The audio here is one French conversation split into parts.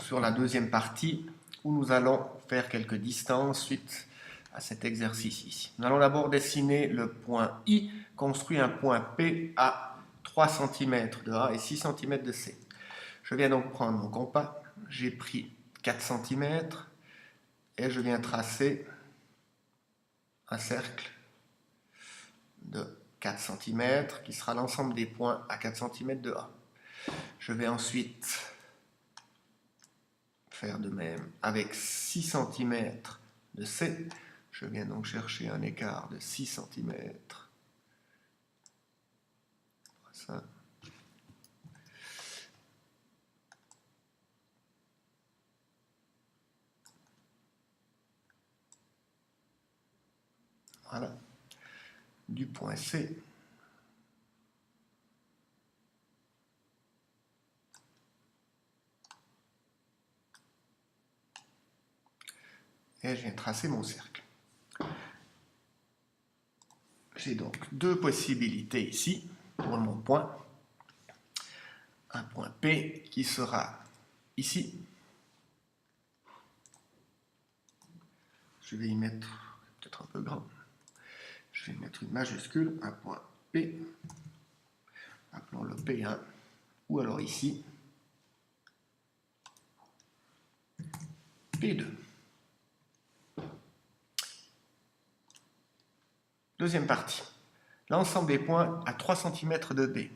Sur la deuxième partie où nous allons faire quelques distances suite à cet exercice ici. Nous allons d'abord dessiner le point I, construit un point P à 3 cm de A et 6 cm de C. Je viens donc prendre mon compas, j'ai pris 4 cm et je viens tracer un cercle de 4 cm qui sera l'ensemble des points à 4 cm de A. Je vais ensuite faire de même avec 6 cm de C. Je viens donc chercher un écart de 6 cm. Ça. Voilà. Du point C. Et je viens tracer mon cercle. J'ai donc deux possibilités ici pour mon point. Un point P qui sera ici. Je vais y mettre peut-être un peu grand. Je vais mettre une majuscule, un point P. Appelons-le P1. Ou alors ici, P2. Deuxième partie. L'ensemble des points à 3 cm de D.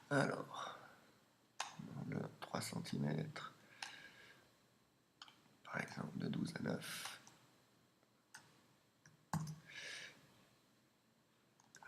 Alors, le 3 cm, par exemple, de 12 à 9.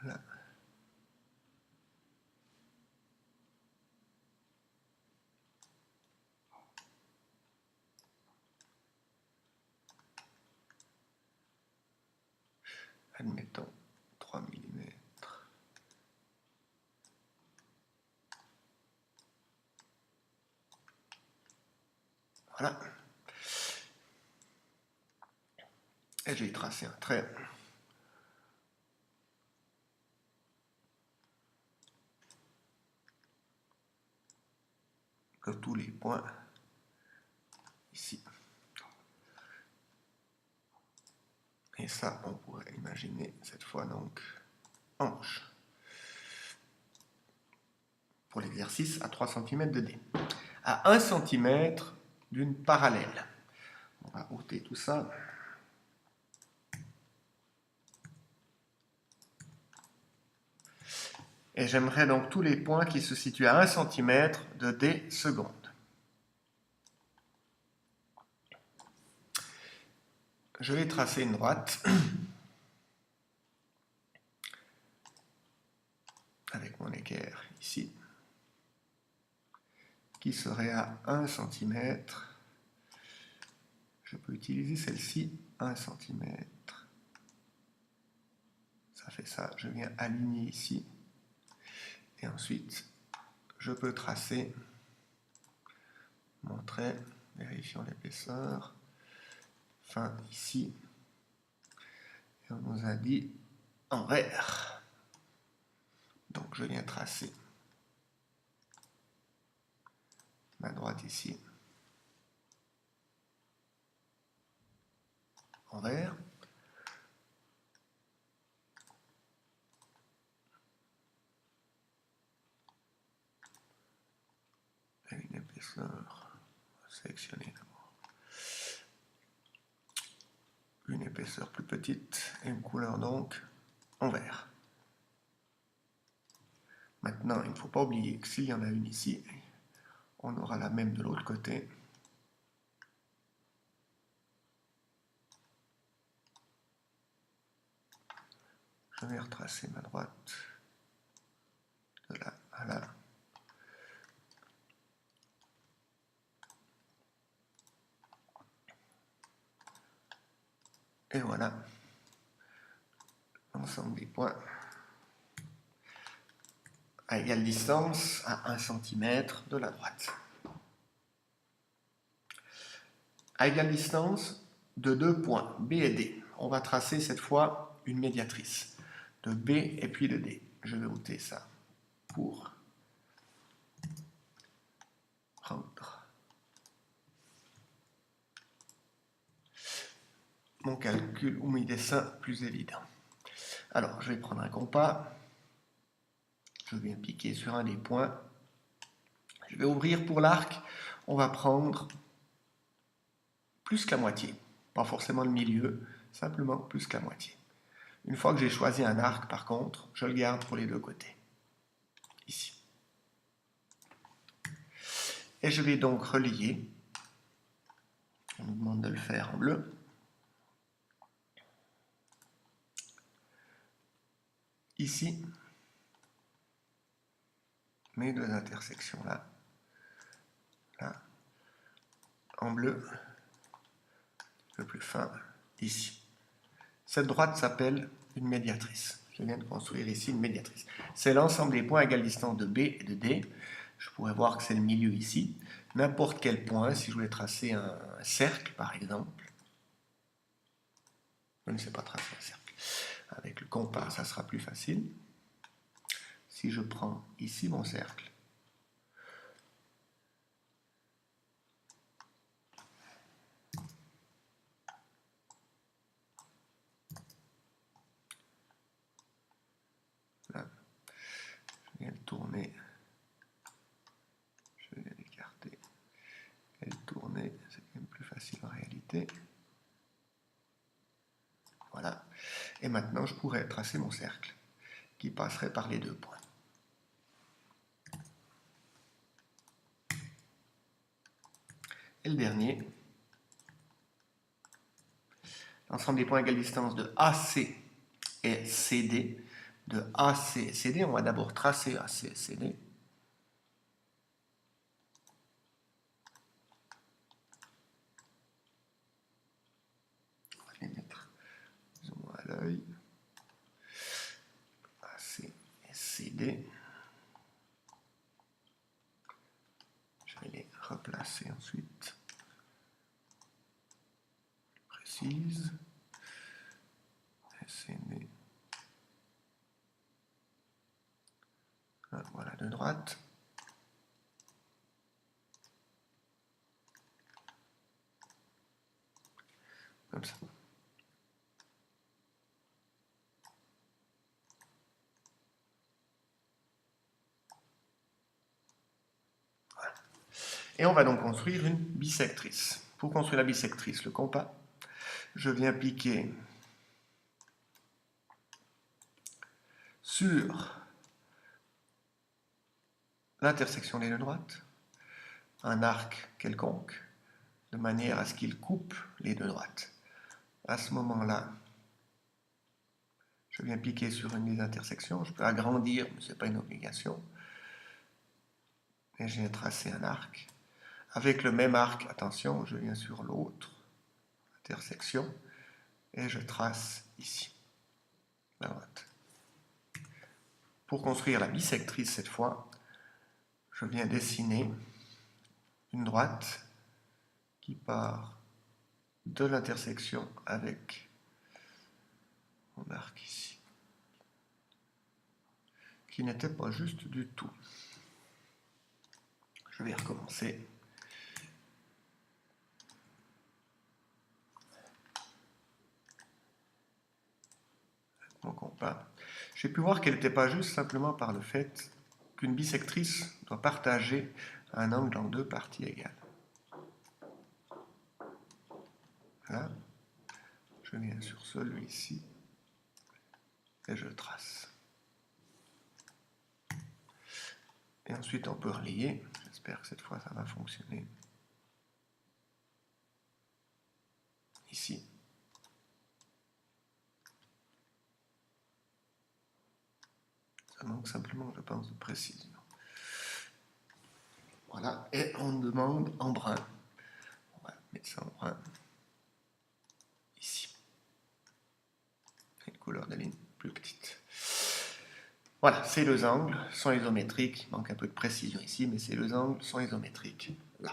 Là. Admettons 3 mm. Voilà. Et j'ai tracé un trait. De tous les points ici. Et ça, on pourrait imaginer cette fois donc hanche. Pour l'exercice à 3 cm de D. À 1 cm d'une parallèle. On va ôter tout ça. Et j'aimerais donc tous les points qui se situent à 1 cm de D secondes. Je vais tracer une droite avec mon équerre ici, qui serait à 1 cm. Je peux utiliser celle-ci, 1 cm. Ça fait ça, je viens aligner ici. Et ensuite, je peux tracer mon trait, vérifions l'épaisseur. Fin ici. Et on nous a dit envers. Donc je viens tracer ma droite ici. Envers. Et une épaisseur. On va sélectionner d'abord. Une épaisseur plus petite et une couleur donc en vert. Maintenant, il ne faut pas oublier que s'il y en a une ici, on aura la même de l'autre côté. Je vais retracer ma droite de là à là. Et voilà l'ensemble des points à égale distance à 1 cm de la droite. À égale distance de deux points, B et D, on va tracer cette fois une médiatrice de B et puis de D. Je vais ôter ça pour rendre mon calcul ou mes dessins plus évidents. Alors, je vais prendre un compas, je viens piquer sur un des points, je vais ouvrir pour l'arc, on va prendre plus que la moitié, pas forcément le milieu, simplement plus que la moitié. Une fois que j'ai choisi un arc, par contre, je le garde pour les deux côtés, ici. Et je vais donc relier, on nous demande de le faire en bleu, ici, mes deux intersections là, là, en bleu, le plus fin, ici. Cette droite s'appelle une médiatrice. Je viens de construire ici une médiatrice. C'est l'ensemble des points à égale distance de B et de D. Je pourrais voir que c'est le milieu ici. N'importe quel point, si je voulais tracer un cercle, par exemple, je ne sais pas tracer un cercle. Avec le compas, ça sera plus facile. Si je prends ici mon cercle, là, je viens le tourner, je viens l'écarter et le tourner, c'est quand même plus facile en réalité. Voilà. Et maintenant, je pourrais tracer mon cercle qui passerait par les deux points. Et le dernier, l'ensemble des points à égale distance de AC et CD. De AC et CD, on va d'abord tracer AC et CD. On va les mettre plus ou moins à l'œil. AC et CD. Je vais les replacer ensuite. Précise. CD. Voilà, de droite. Comme ça. Voilà. Et on va donc construire une bisectrice. Pour construire la bisectrice, le compas, je viens piquer sur l'intersection des deux droites un arc quelconque, de manière à ce qu'il coupe les deux droites. À ce moment-là, je viens piquer sur une des intersections, je peux agrandir, mais ce n'est pas une obligation. Et je viens tracer un arc. Avec le même arc, attention, je viens sur l'autre intersection et je trace ici la droite. Pour construire la bisectrice cette fois, je viens dessiner une droite qui part de l'intersection avec mon arc ici, qui n'était pas juste du tout. Je vais recommencer. Mon compas. J'ai pu voir qu'elle n'était pas juste simplement par le fait qu'une bisectrice doit partager un angle en deux parties égales. Là, je viens sur celui-ci et je trace. Et ensuite on peut relier. J'espère que cette fois ça va fonctionner. Ici. Ça manque simplement, je pense, de précision. Voilà, et on demande en brun. On va mettre ça en brun. Ici. Une couleur de ligne plus petite. Voilà, ces deux angles sont isométriques. Il manque un peu de précision ici, mais ces deux angles sont isométriques. Là.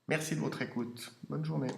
Merci de votre écoute. Bonne journée.